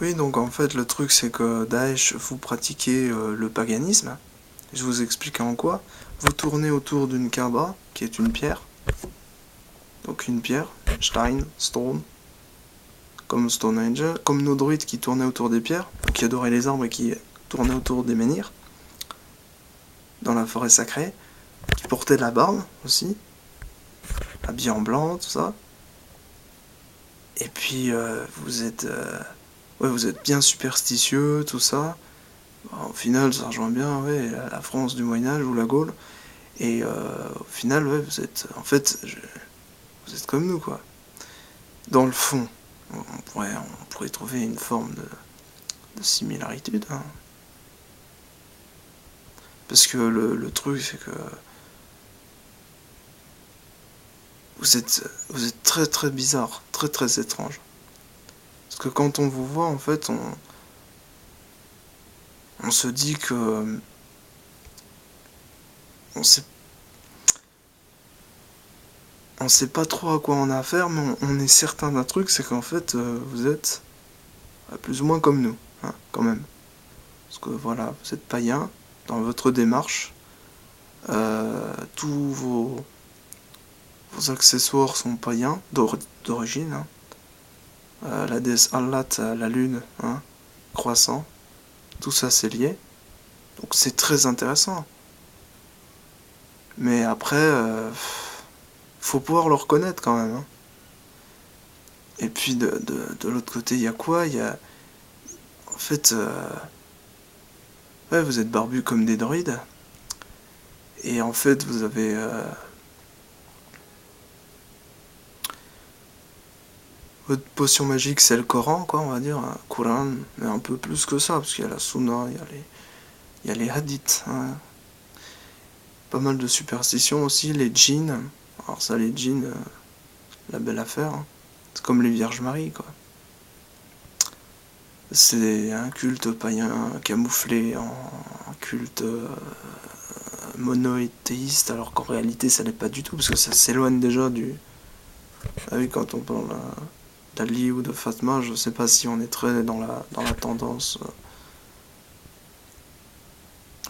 Oui, donc en fait, le truc, c'est que Daesh, vous pratiquez le paganisme. Je vous explique en quoi. Vous tournez autour d'une Kaaba, qui est une pierre. Donc une pierre, Stein, Stone, comme Stonehenge, comme nos druides qui tournaient autour des pierres, qui adoraient les arbres et qui tournaient autour des menhirs, dans la forêt sacrée, qui portaient de la barbe aussi, habillés en blanc, tout ça. Et puis vous êtes bien superstitieux, tout ça. Au final, ça rejoint bien, ouais, la France du Moyen Âge ou la Gaule. Et au final, ouais, vous êtes, en fait, vous êtes comme nous, quoi. Dans le fond, on pourrait trouver une forme de similarité, hein. Parce que le truc, c'est que vous êtes très très bizarre, très très étrange. Parce que quand on vous voit, en fait, on se dit que on sait, on sait pas trop à quoi on a affaire, mais on est certain d'un truc, c'est qu'en fait, vous êtes plus ou moins comme nous, hein, quand même. Parce que voilà, vous êtes païen dans votre démarche. Tous vos accessoires sont païens d'origine, hein. La déesse Allat, la lune, hein, croissant, tout ça c'est lié. Donc c'est très intéressant. Mais après, faut pouvoir le reconnaître quand même, hein. Et puis de l'autre côté, il y a quoi? Il y a. En fait, ouais, vous êtes barbu comme des druides. Et en fait, vous avez. Votre potion magique, c'est le Coran, quoi, on va dire. Coran, mais un peu plus que ça, parce qu'il y a la Sunna, il y a les hadiths, hein. Pas mal de superstitions aussi, les djinns. Alors ça, les djinns, la belle affaire, hein. C'est comme les Vierges Marie, quoi. C'est un culte païen camouflé en culte monothéiste, alors qu'en réalité ça n'est pas du tout, parce que ça s'éloigne déjà du. Ah oui, quand on parle d'Ali ou de Fatma, je sais pas si on est très dans la tendance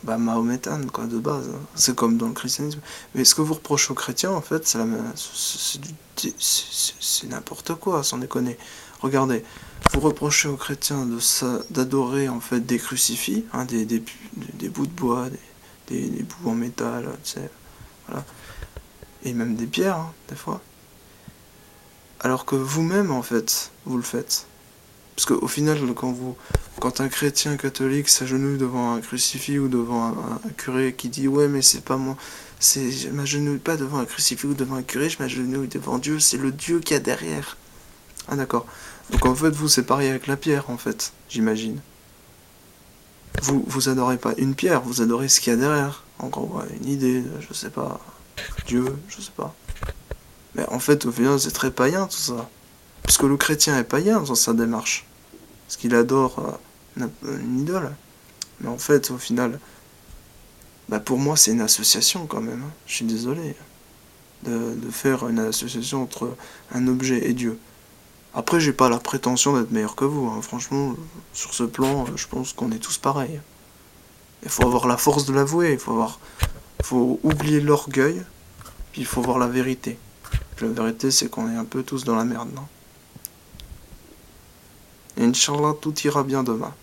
mahométane, quoi, de base, hein. C'est comme dans le christianisme. Mais ce que vous reprochez aux chrétiens, en fait, c'est n'importe quoi, sans déconner. Regardez, vous reprochez aux chrétiens d'adorer en fait des crucifix, hein, des bouts de bois, des bouts en métal, tu sais, voilà. Et même des pierres, hein, des fois. Alors que vous-même, en fait, vous le faites. Parce qu'au final, quand un chrétien catholique s'agenouille devant un crucifix ou devant un curé qui dit ouais mais c'est pas moi, je m'agenouille pas devant un crucifix ou devant un curé, je m'agenouille devant Dieu, c'est le Dieu qu'il y a derrière. Ah d'accord. Donc en fait vous c'est pareil avec la pierre en fait, j'imagine. Vous adorez pas une pierre, vous adorez ce qu'il y a derrière. En gros, ouais, une idée, je sais pas, Dieu, je sais pas. Mais en fait au final c'est très païen tout ça. Parce que le chrétien est païen dans sa démarche. Parce qu'il adore une idole. Mais en fait, au final, pour moi, c'est une association quand même, hein. Je suis désolé de faire une association entre un objet et Dieu. Après, j'ai pas la prétention d'être meilleur que vous, hein. Franchement, sur ce plan, je pense qu'on est tous pareils. Il faut avoir la force de l'avouer, faut oublier l'orgueil, puis il faut voir la vérité. Puis la vérité, c'est qu'on est un peu tous dans la merde, non? Et Inch'Allah, tout ira bien demain.